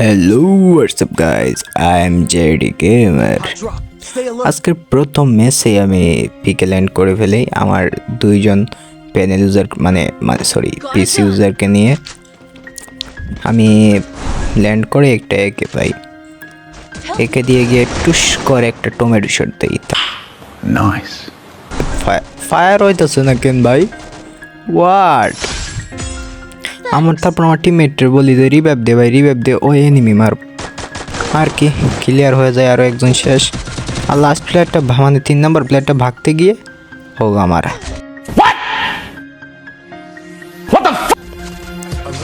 Hello WhatsApp guys, I am JD gamer. আজকের প্রথম ম্যাচে আমি পিকে ল্যান্ড করে ফেলি আমার দুইজন প্যানেল ইউজার মানে পিসি ইউজারকে নিয়ে। আমি ল্যান্ড করে একটা একে পাই, একে দিয়ে গিয়ে টুস করে একটা টমেটো শট দিই। নাইস ফায়ার হইতেছে না কেন ভাই? হোয়াট? তারপর আমার টিমমেটরে বলি যে রিভাইভ দে ভাই, রিভাইভ দে, ও এনিমি মার। আর কি ক্লিয়ার হয়ে যায়, আরও একজন শেষ। আর লাস্ট প্লেয়ারটা মানে 3 নম্বর প্লেয়ারটা ভাগতে গিয়ে হোক আমার।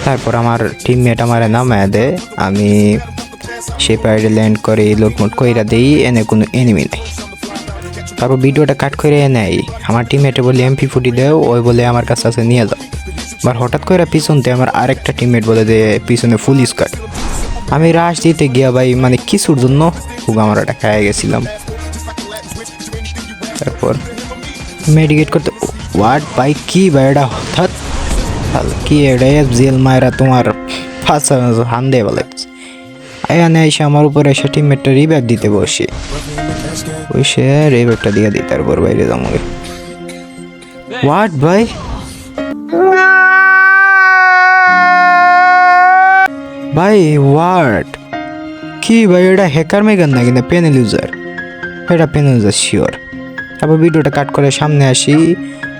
তারপর আমার টিমমেট আমার নামায় দেয়, আমি সে পাইডে ল্যান্ড করে লুটমুট কইরা দিই, এনে কোনো এনিমি নেই। তারপর ভিডিওটা কাট করে নেয়। আমার টিমমেটে বলি MP40 দেও, ওই বলে আমার কাছে আছে নিয়ে যাও। এবার হঠাৎ করে পিছনতে আমার আরেকটা টিমমেট বলে যে পিছনে ফুল স্কোয়াড। আমি রাশ দিতে গিয়া ভাই মানে কিছুর জন্য আমার একটা খাইয়ে গেছিলাম। তারপর মেডিকেট করতে ওয়াট ভাই, কি ভাই এটা হঠাৎ কি এটা জেল মায়েরা তোমার ফাঁসা হান দিয়ে বলে এখানে এসে আমার উপরে এসে টিমমেটটা রিভাইভ দিতে বসে রিভাইভটা দিয়ে দিই। তারপর বাইরে যাবো। হোয়াট ভাই, ভাই হোয়াট কি ভাই, এটা হ্যাকার মেকার না কিন্তু প্যানেল ইউজার, এটা প্যানেল ইউজার শিওর। তারপর ভিডিওটা কাট করে সামনে আসি,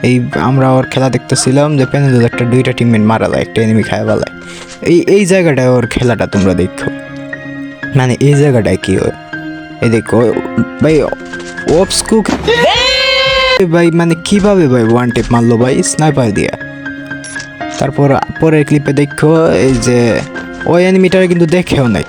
এই আমরা ওর খেলা দেখতেছিলাম যে প্যানেল ইউজারটা 2টা টিমমেট মারা যায়, একটা এনিমি খায় বেলায়। এই জায়গাটায় ওর খেলাটা তোমরা দেখো, মানে এই জায়গাটায় কি হয় এই দেখো ভাই, অপস্কুক ভাই মানে কিভাবে ভাই ওয়ান টেপ মারলো ভাই স্নাইপার দিয়া। তারপর পরের ক্লিপে দেখো এই যে ওই এনিমিটারে কিন্তু দেখেও নাই।